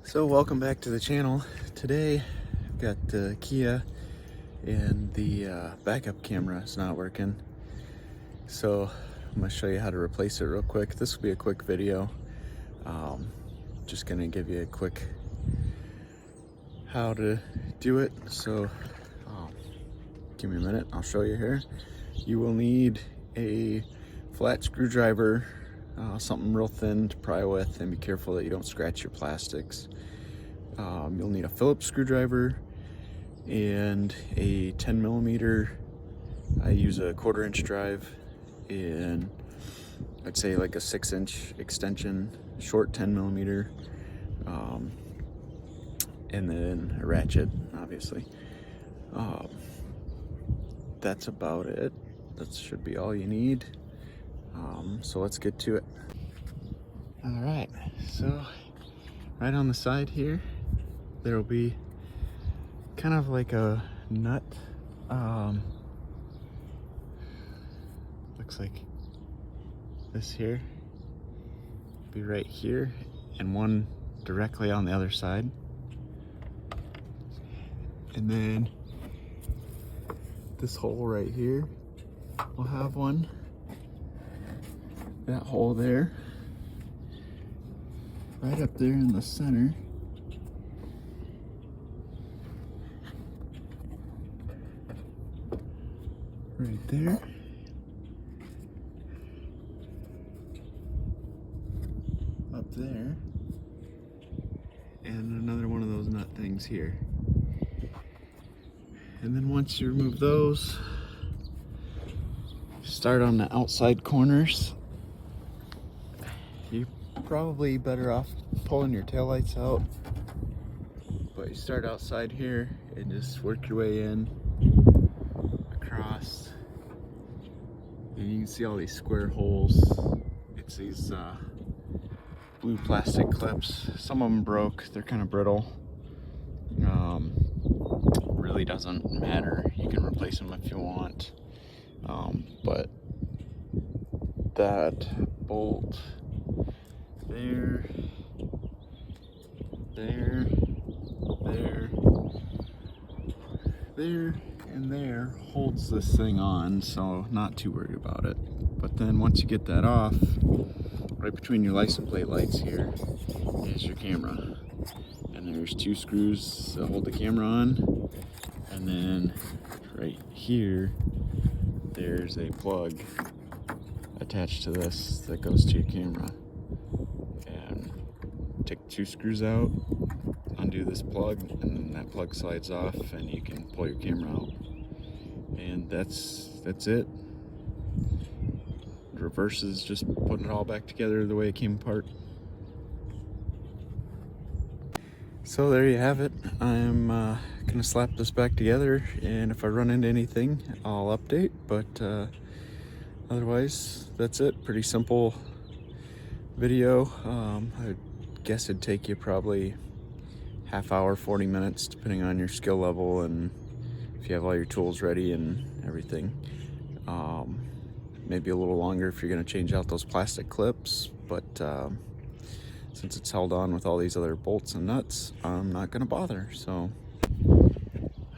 So welcome back to the channel. Today I've got the Kia and the backup camera is not working. So I'm going to show you how to replace it real quick. This will be a quick video. Just going to give you a quick how to do it. So give me a minute, I'll show you here. You will need a flat screwdriver, something real thin to pry with, and be careful that you don't scratch your plastics. You'll need a Phillips screwdriver and a 10mm. I use a 1/4 inch drive, and I'd say like a 6-inch extension, short 10mm, and then a ratchet, obviously. That's about it. That should be all you need. So let's get to it. All right, so right on the side here, there will be kind of like a nut. Looks like this here. Be right here, and one directly on the other side. And then this hole right here will have one. That hole there, right up there in the center. Right there. Up there. And another one of those nut things here. And then once you remove those, start on the outside corners. You're probably better off pulling your taillights out, but you start outside here and just work your way in across, and you can see all these square holes. It's these blue plastic clips. Some of them broke, they're kind of brittle. Really doesn't matter, you can replace them if you want, but that bolt there, and there holds this thing on, so not too worried about it. But then once you get that off, right between your license plate lights here is your camera, and there's 2 screws that hold the camera on, and then right here there's a plug attached to this that goes to your camera. And take 2 screws out, undo this plug, and then that plug slides off and you can pull your camera out. And that's it. The reverse is just putting it all back together the way it came apart. So there you have it. I'm gonna slap this back together, and if I run into anything I'll update, but otherwise that's it. Pretty simple video. I guess it'd take you probably half hour, 40 minutes, depending on your skill level and if you have all your tools ready and everything. Maybe a little longer if you're going to change out those plastic clips, but since it's held on with all these other bolts and nuts, I'm not going to bother. So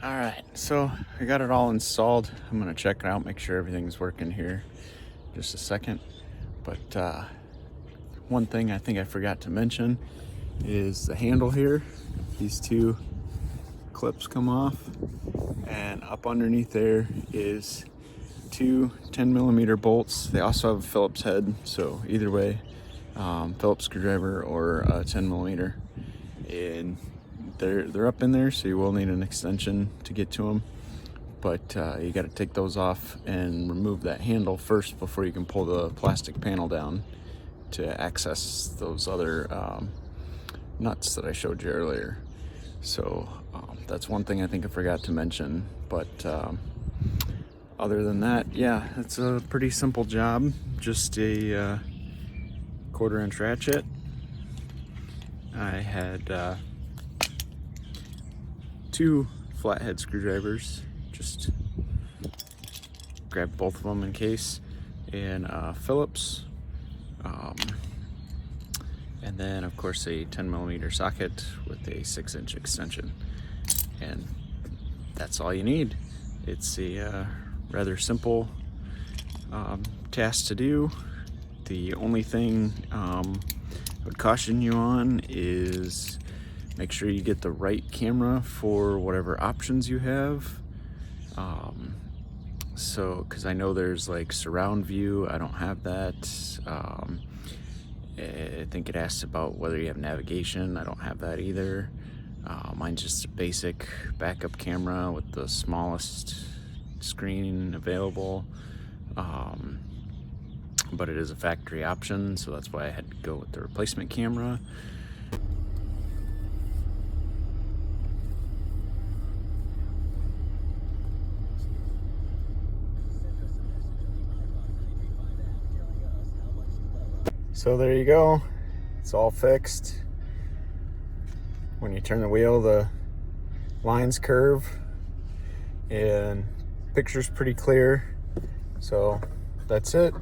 all right, so I got it all installed. I'm going to check it out, make sure everything's working here just a second. But one thing I think I forgot to mention is the handle here. These 2 clips come off, and up underneath there is 2 10mm bolts. They also have a Phillips head, so either way, Phillips screwdriver or a 10mm, and they're up in there, so you will need an extension to get to them. But you got to take those off and remove that handle first before you can pull the plastic panel down to access those other nuts that I showed you earlier. So that's one thing I think I forgot to mention. But other than that, yeah, it's a pretty simple job. Just a 1/4 inch ratchet. I had 2 flathead screwdrivers. Just grab both of them in case, and Phillips. and then of course a 10mm socket with a 6-inch extension, and that's all you need. It's a rather simple task to do. The only thing I would caution you on is make sure you get the right camera for whatever options you have. So, because I know there's like surround view, I don't have that. I think it asks about whether you have navigation, I don't have that either. Mine's just a basic backup camera with the smallest screen available. But it is a factory option, so that's why I had to go with the replacement camera. So there you go, it's all fixed. When you turn the wheel, the lines curve and picture's pretty clear. So that's it.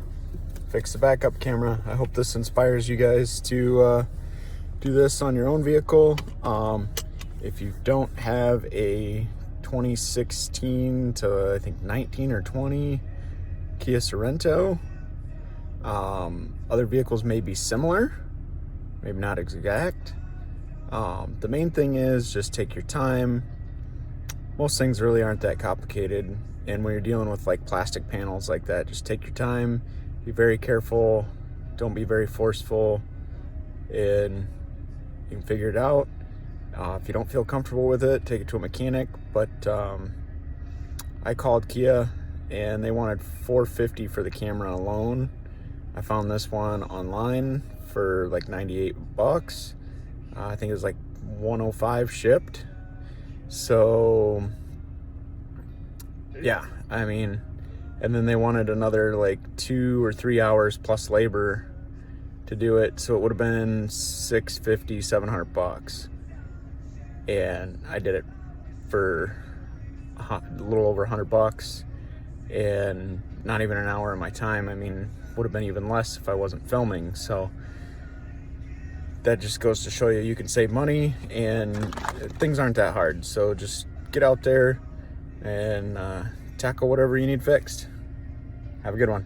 Fix the backup camera. I hope this inspires you guys to do this on your own vehicle. If you don't have a 2016 to I think 19 or 20 Kia Sorento, other vehicles may be similar, maybe not exact. The main thing is just take your time. Most things really aren't that complicated, and when you're dealing with like plastic panels like that, just take your time, be very careful, don't be very forceful, and you can figure it out. If you don't feel comfortable with it, take it to a mechanic. But I called Kia and they wanted $450 for the camera alone. I found this one online for like 98 bucks. I think it was like 105 shipped. So yeah, I mean, and then they wanted another like 2 or 3 hours plus labor to do it, so it would have been $650, 700 bucks. And I did it for a little over 100 bucks and not even an hour of my time. I mean, would have been even less if I wasn't filming. So that just goes to show you you can save money, and things aren't that hard. So just get out there and tackle whatever you need fixed. Have a good one.